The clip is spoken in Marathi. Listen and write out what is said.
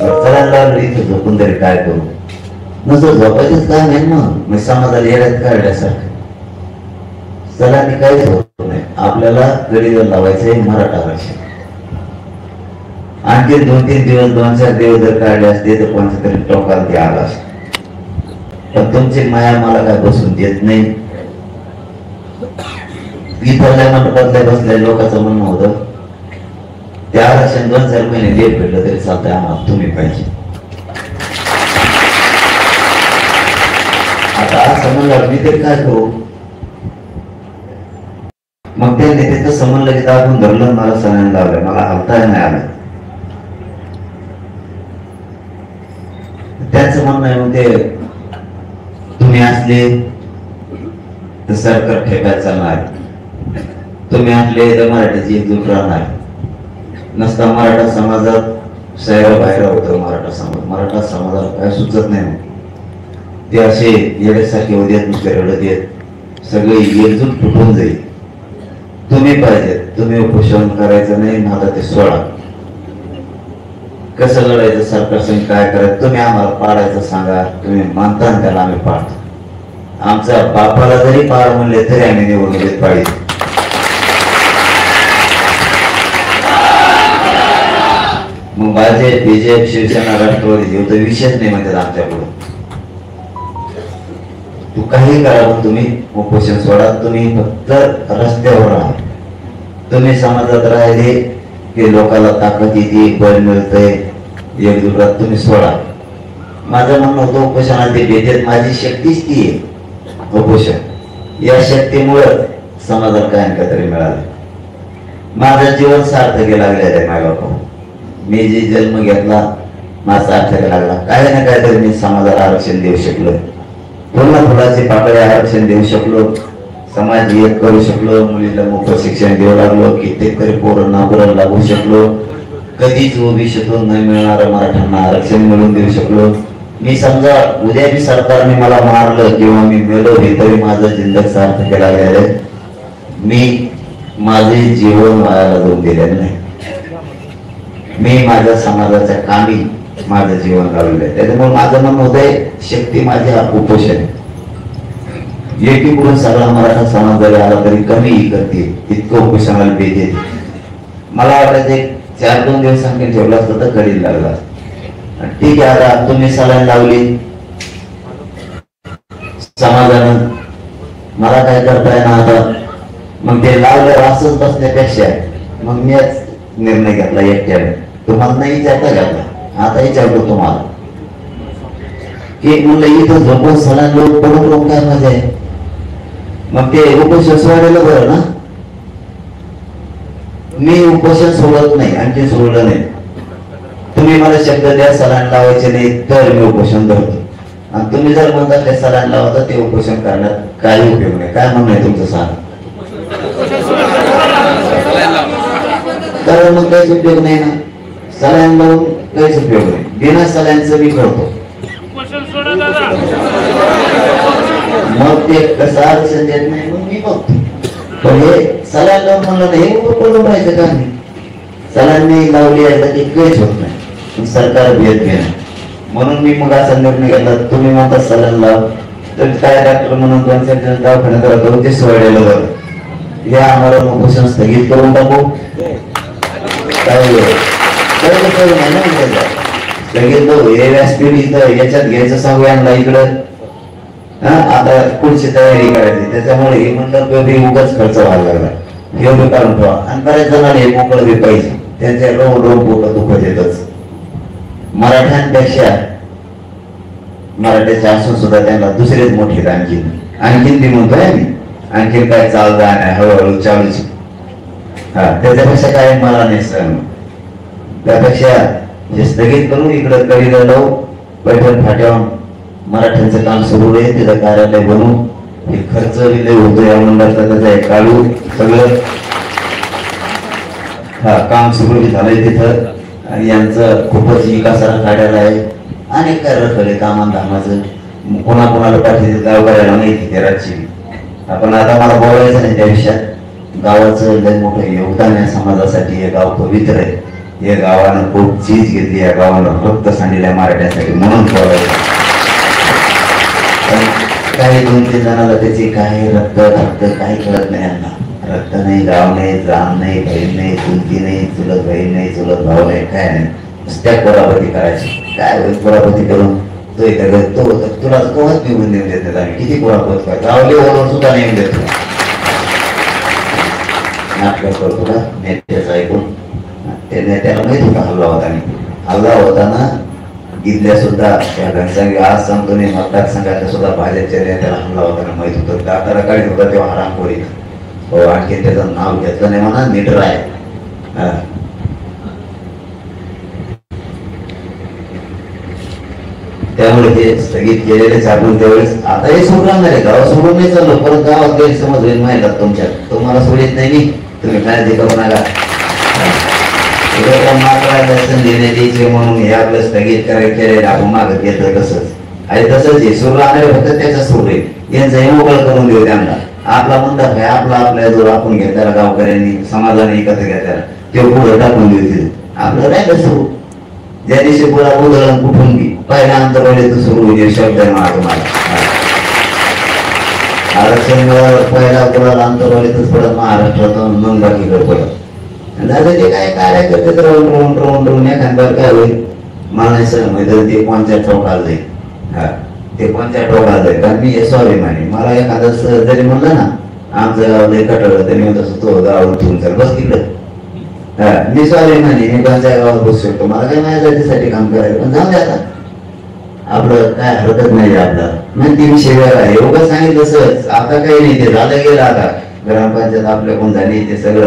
चला लागलं इथे झोपून तरी काय करू, नुसतं झोपायचंच काय नाही. मग समाजाला येण्यात काढल्यासारखं सलांनी काहीच होत नाही. आपल्याला गडीवर लावायचंय मराठा आरक्षण. आणखी 2-3 दिवस 2-4 दिवस जर काढले असते तर कोणत्या तरी टोकाला ते आला असत. पण तुमची माया मला काय बसून देत नाही. इथल्या मंडपातल्या बसल्या लोकांचं म्हणणं होतं त्या आरक्षण 2-4 महिने लेट भेटलं तरी चालतंय, आम्हाला तुम्ही पाहिजे. आता असं म्हणलं मी तरी काय करू. मग त्या नेत्याचं समजलं की आपण धरलं, मला सणाने लावलं, मला हलता नाही आलं. त्याचं म्हणणं आहे मग ते तुम्ही असले तर सरकार ठेकायला चालणार, तुम्ही असले तर मराठीची एकजूट राहणार. नसता मराठा समाजात शहर बाहेर होतं. मराठा समाजाला काय सुचत नाही. ते असे येण्यासारखे उद्यात नुसते रडत येत, सगळे एकजूट फुटून जाईल. तुम्ही पाहिजे, तुम्ही उपोषण करायचं नाही, माझा ते सोडा. कसं लढायचं सरकार संग काय करायचं तुम्ही आम्हाला पाडायचं सांगा. तुम्ही मानता त्याला आम्ही पाडतो. आमच्या बापाला जरी पाड म्हणले तरी आम्ही निवडणुकीत पाहिजे. मग भाजप बीजेप शिवसेना राष्ट्रवादी हे तर विषयच नाही म्हणतात आमच्याकडून. तू काही करा पण तुम्ही उपोषण सोडा. तुम्ही फक्त रस्त्यावर राहा. तुम्ही समाजात राहिले की लोकांना ताकद येते, बळ मिळतंय, एकजुटात तुम्ही सोडा. माझं म्हणणं होतं उपोषणात ते भेटेल. माझी शक्तीच ती आहे उपोषण. या शक्तीमुळे समाजाला काय तरी मिळालं. माझं जीवन सार्थक लागलेलं आहे. माझ्या बापा मी जे जन्म घेतला माझा सार्थक लागला. काय ना काय तरी मी समाजाला आरक्षण देऊ शकलो. पूर्ण फुलाचे पाकळे आरक्षण देऊ शकलो. समाज एक करू शकलो. मुलीला मोफत शिक्षण देऊ लागलो. कित्येक तरी पोरांना नोकरीला लागू शकलो. कधीच ओबीसीतून नाही मिळणाऱ्या मराठ्यांना आरक्षण मिळवून देऊ शकलो. मी समजा उद्या बी सरकारने मला मारलं किंवा मी मेलो तरी माझं जिंदग सार्थक लागलेलं आहे. मी माझे जीवन वायाला जाऊन दिलेलं नाही. मी माझ्या समाजाच्या कामी माझं जीवन लावलेलं आहे. त्याच्यामुळे माझं म्हणणं होतंय शक्ती माझी उपोषण. एकीकडून सगळा मराठा समाज जरी आला तरी कमी करते इतकं उपोषणाला भेटेल. मला वाटायचं 4-2 दिवस आणखी ठेवला असतं तर कधीला लागला. ठीक आहे आता तुम्ही सलाईन लावली समाजानं, मला काय करताय ना आता. मग ते लावलं असंच बसण्यापेक्षा मग मीच निर्णय घेतला एकट्याने. तुम्हाला नाही विचारता घेतला. आता विचारतो तुम्हाला की म्हणलं इथं झोपून सलाईन लोक पडून लोक काय मजा आहे. मग ते उपोषण सोडायला बरं ना. मी उपोषण सोडत नाही, आणखी सोडलं नाही. तुम्ही मला शब्द द्या सलाईन लावायचे नाही तर मी उपोषण धरतो. आणि तुम्ही जर म्हणता ते सलाईन लावता ते उपोषण करण्यात काही उपयोग नाही. काय म्हणणं आहे तुमचं सांग. तर मग काहीच उपयोग नाही ना. सलाईन लावून काहीच उपयोग नाही. बिना सलाईनचं मी करतो. मग ते कसं आरक्षण देत नाही मग मी बघतो. पण हे सलाईन लावून म्हणलं नाही पडून राहायचं का नाही. सलाईन लावली आहे की काहीच होत नाही. सरकार भेट घे. म्हणून मी मग असा निर्णय घेतला. तुम्ही म्हणता सलाईन लाव तर काय डॉक्टर म्हणून 2-4 दिवस दवाखान्यात राहतो ते सोडलेलं बरं. हे आम्हाला उपोषण स्थगित करून टाकू. काय स्थगित इथं याच्यात घ्यायचं सांगू यांना इकडं. आता पुढची तयारी करायची. त्याच्यामुळे हे म्हणलं उगाच खर्च व्हायला लागला. हे बी काढून ठेवा. आणि बऱ्याच जणांना हे मोकळं बी पाहिजे. त्यांच्या रोम पोट दुखत येतच. मराठ्यांपेक्षा मराठ्याच्या असून सुद्धा त्यांना दुसरेच मोठे आणखीन ती म्हणतोय आम्ही. आणखीन काय चालता नाही हळूहळू चालूच. त्याच्यापेक्षा काय मला नाही सण. त्यापेक्षा हे स्थगित करून इकडं करीला लावू. पैठण फाट्यावर मराठ्यांचं काम सुरू आहे. तिथं कार्यालय बनवू. हे खर्च लय होतो या मंडळाचा त्याचा काढू सगळं. काम सुरू झालंय तिथं. आणि यांचं खूपच विकासाला काढायला आहे. अनेक काय रखले कामान धामाचं. कोणाकोणाला पाठीचे गाव करायला माहिती ते रातची. आपण आता मला बोलायचं नाही त्या विषयात. गावाचं लय मोठं योगदान आहे समाजासाठी. हे गाव पवित्र आहे. या गावानं खूप चीज घेतली, या गावानं रक्त सांडलेल्या मराठ्यासाठी म्हणून बोलायचं. काही 2-3 जणांना त्याची काय रक्त काही कळत नाही. यांना रक्त नाही, गाव नाही, जाम नाही, बहीण नाही, चुलती नाही, चुलत बहीण नाही, चुलत भाऊ नाही, काय नाही. नुसत्या कोरापती करायची. काय होईल कोरापती करून? तो तुला कोणाच निघून देऊन देत नाही. किती कोरापत कर, गावले ओळख सुद्धा नेऊन देत. नाटक करतो का नेत्याचं ऐकून? त्या नेत्याला माहित होता हल्ला होता. हल्ला होताना इथल्या सुद्धा त्या घनसांगी आज सांगतो नाही, मतदारसंघातल्या सुद्धा भाजपच्या नेत्याला हल्ला होताना माहित होतं. दाताला काढीत होता तेव्हा हरामखोरी. हो, आणखी त्याचं नाव घेतलं नाही म्हणा, नीट आहे. त्यामुळे ते स्थगित केलेलेच आपण त्यावेळेस. आता हे सोडून राहणार आहे, गाव सोडून नाही चाललो, परत गावात गैरसमज होईल माहिती तुमच्यात. तुम्हाला सोडित नाही मी, तुम्ही काळजी करू नका. संधी द्यायची म्हणून हे आपलं स्थगित करायला केलेलं आपण मागत घेतलं तसंच आणि तसंच हे सुरू राहणार फक्त त्याच्या सोडे यांचं हे मोकळं करून देऊ त्यांना. आपला म्हणतात काय आपला आपल्या जो आपण घेतल्याला गावकऱ्यांनी समाजाने एकत्र घेतल्याला ते पुढे टाकून देऊ. आपलं राहिलं सुरू. ज्या दिवशी पुढा उधळण कुठून बी पहिल्या अंतरवाडीतून सुरू होईल शब्द तुम्हाला. आरक्षण पहिला पुढा अंतरवाडीतच पडत महाराष्ट्रातून मग बाकीकडे पडत. ते काय कार्यकर्ते तर रोवून एखाद्यावर काय होईल म्हणायचं म्हणजे ते कोणत्या टोकाला जाईल. हा, ते कोणत्या टोकाला जाईल. कारण मी स्वाभिमानी. मला एखादं जरी म्हणलं ना आमचं गाव लय कटवलं तरी मी तसं तो गाव उठून चल बस तिकडं. हा, मी स्वाभिमानी, मी कोणत्या गावात बसू शकतो. मला काय माझ्या जातीसाठी काम करायचं. पण जाऊ दे आता, आपलं काय हरकत नाही. आपलं मग 300 वेळा एवढं सांगितलं सहज. आता काही नाही, ते झालं गेलं. आता ग्रामपंचायत आपल्या कोण झाली ते सगळं